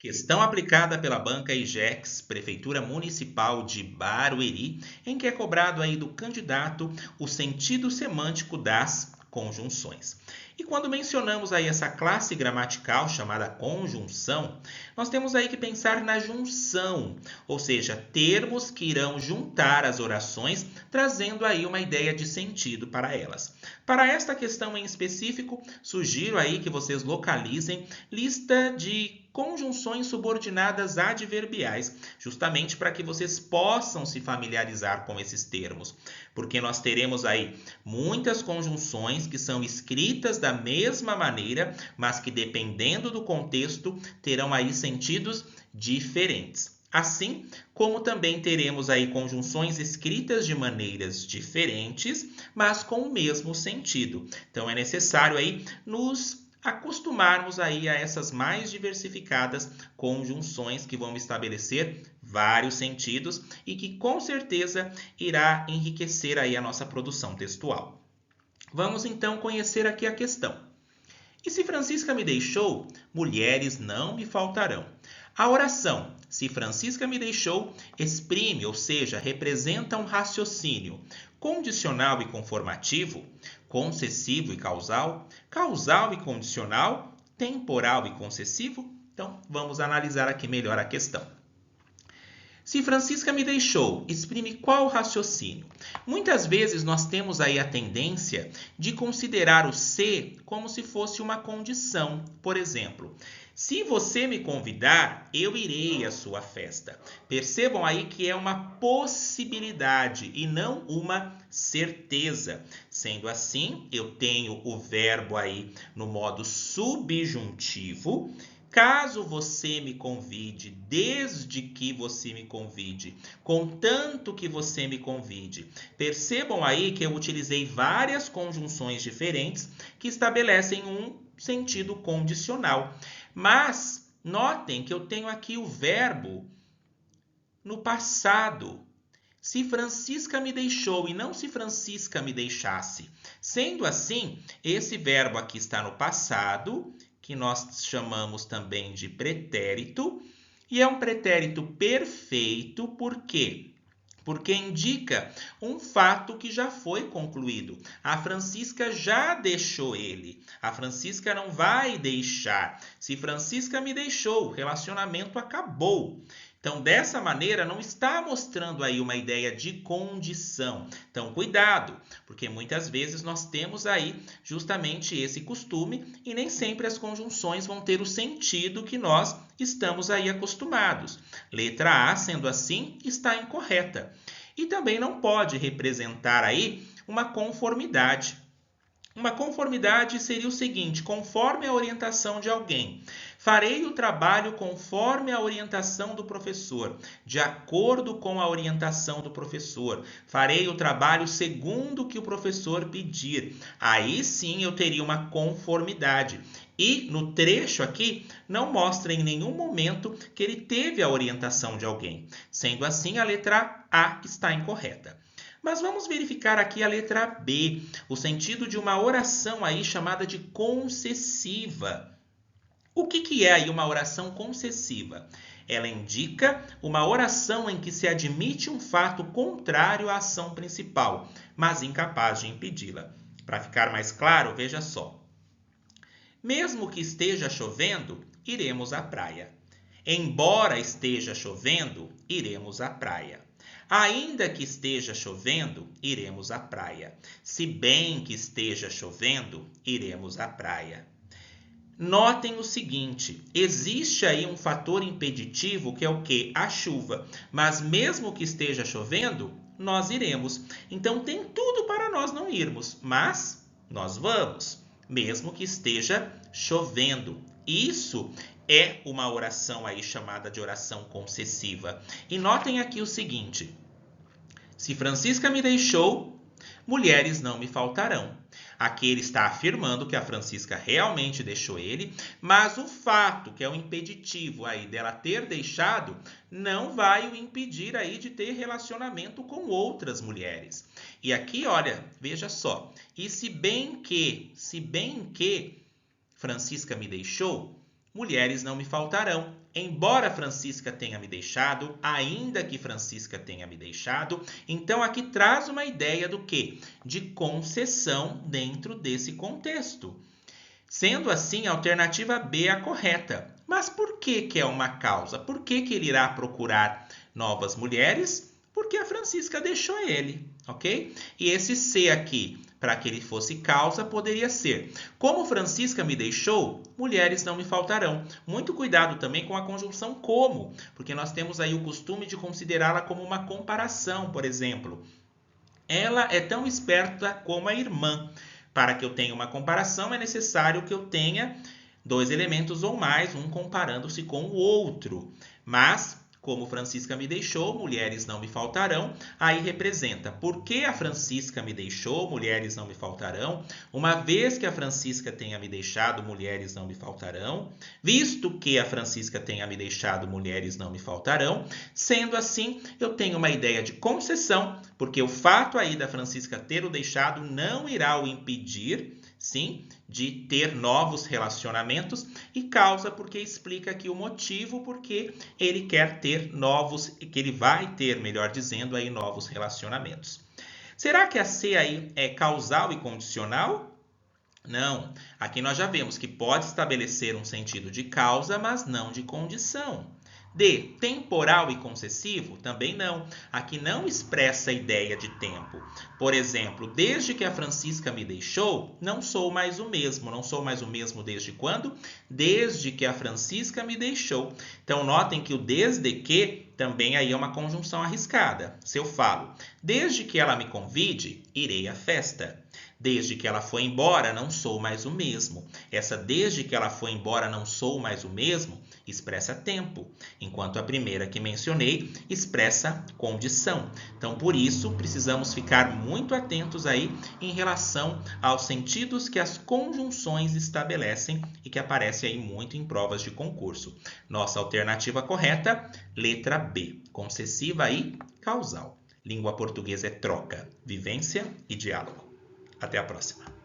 Questão aplicada pela Banca IGEX, Prefeitura Municipal de Barueri, em que é cobrado aí do candidato o sentido semântico das conjunções. E quando mencionamos aí essa classe gramatical chamada conjunção, nós temos aí que pensar na junção, ou seja, termos que irão juntar as orações, trazendo aí uma ideia de sentido para elas. Para esta questão em específico, sugiro aí que vocês localizem lista de conjunções subordinadas adverbiais, justamente para que vocês possam se familiarizar com esses termos, porque nós teremos aí muitas conjunções que são escritas da mesma maneira, mas que dependendo do contexto terão aí sentidos diferentes. Assim como também teremos aí conjunções escritas de maneiras diferentes, mas com o mesmo sentido. Então é necessário aí nos acostumarmos aí a essas mais diversificadas conjunções que vão estabelecer vários sentidos e que com certeza irá enriquecer aí a nossa produção textual. Vamos então conhecer aqui a questão. E se Francisca me deixou, mulheres não me faltarão. A oração, se Francisca me deixou, exprime, ou seja, representa um raciocínio condicional e conformativo, concessivo e causal, causal e condicional, temporal e concessivo. Então, vamos analisar aqui melhor a questão. Se Francisca me deixou, exprime qual raciocínio? Muitas vezes nós temos aí a tendência de considerar o se como se fosse uma condição. Por exemplo, se você me convidar, eu irei à sua festa. Percebam aí que é uma possibilidade e não uma certeza. Sendo assim, eu tenho o verbo aí no modo subjuntivo. Caso você me convide, desde que você me convide, contanto que você me convide. Percebam aí que eu utilizei várias conjunções diferentes que estabelecem um sentido condicional. Mas notem que eu tenho aqui o verbo no passado. Se Francisca me deixou e não se Francisca me deixasse. Sendo assim, esse verbo aqui está no passado, que nós chamamos também de pretérito, e é um pretérito perfeito, por quê? Porque indica um fato que já foi concluído. A Francisca já deixou ele. A Francisca não vai deixar. Se Francisca me deixou, o relacionamento acabou. Então, dessa maneira, não está mostrando aí uma ideia de condição. Então, cuidado, porque muitas vezes nós temos aí justamente esse costume e nem sempre as conjunções vão ter o sentido que nós estamos aí acostumados. Letra A, sendo assim, está incorreta. E também não pode representar aí uma conformidade. Uma conformidade seria o seguinte: conforme a orientação de alguém. Farei o trabalho conforme a orientação do professor, de acordo com a orientação do professor. Farei o trabalho segundo o que o professor pedir. Aí sim eu teria uma conformidade. E no trecho aqui não mostra em nenhum momento que ele teve a orientação de alguém. Sendo assim, a letra A está incorreta. Mas vamos verificar aqui a letra B, o sentido de uma oração aí chamada de concessiva. O que é aí uma oração concessiva? Ela indica uma oração em que se admite um fato contrário à ação principal, mas incapaz de impedi-la. Para ficar mais claro, veja só. Mesmo que esteja chovendo, iremos à praia. Embora esteja chovendo, iremos à praia. Ainda que esteja chovendo, iremos à praia. Se bem que esteja chovendo, iremos à praia. Notem o seguinte, existe aí um fator impeditivo que é o quê? A chuva. Mas mesmo que esteja chovendo, nós iremos. Então tem tudo para nós não irmos, mas nós vamos, mesmo que esteja chovendo. Isso é uma oração aí chamada de oração concessiva. E notem aqui o seguinte: se Francisca me deixou, mulheres não me faltarão. Aqui ele está afirmando que a Francisca realmente deixou ele, mas o fato, que é o impeditivo aí dela ter deixado, não vai o impedir aí de ter relacionamento com outras mulheres. E aqui, olha, veja só. E se bem que Francisca me deixou, mulheres não me faltarão. Embora Francisca tenha me deixado, ainda que Francisca tenha me deixado, então aqui traz uma ideia do quê? De concessão dentro desse contexto. Sendo assim, a alternativa B é a correta. Mas por que é uma causa? Por que ele irá procurar novas mulheres? Porque a Francisca deixou ele, ok? E esse C aqui, para que ele fosse causa, poderia ser: como Francisca me deixou, mulheres não me faltarão. Muito cuidado também com a conjunção como, porque nós temos aí o costume de considerá-la como uma comparação, por exemplo. Ela é tão esperta como a irmã. Para que eu tenha uma comparação, é necessário que eu tenha dois elementos ou mais, um comparando-se com o outro. Mas, como Francisca me deixou, mulheres não me faltarão. Aí representa: por que a Francisca me deixou, mulheres não me faltarão. Uma vez que a Francisca tenha me deixado, mulheres não me faltarão. Visto que a Francisca tenha me deixado, mulheres não me faltarão. Sendo assim, eu tenho uma ideia de concessão, porque o fato aí da Francisca ter o deixado não irá o impedir, sim, de ter novos relacionamentos, e causa porque explica aqui o motivo porque ele quer ter novos, que ele vai ter, melhor dizendo, aí novos relacionamentos. Será que a C aí é causal e condicional? Não. Aqui nós já vemos que pode estabelecer um sentido de causa, mas não de condição. D, temporal e concessivo? Também não. Aqui não expressa a ideia de tempo. Por exemplo, desde que a Francisca me deixou, não sou mais o mesmo. Não sou mais o mesmo desde quando? Desde que a Francisca me deixou. Então, notem que o desde que também aí é uma conjunção arriscada. Se eu falo, desde que ela me convide, irei à festa. Desde que ela foi embora, não sou mais o mesmo. Essa desde que ela foi embora, não sou mais o mesmo, expressa tempo, enquanto a primeira que mencionei expressa condição. Então, por isso, precisamos ficar muito atentos aí em relação aos sentidos que as conjunções estabelecem e que aparece aí muito em provas de concurso. Nossa alternativa correta, letra B, concessiva e causal. Língua portuguesa é troca, vivência e diálogo. Até a próxima.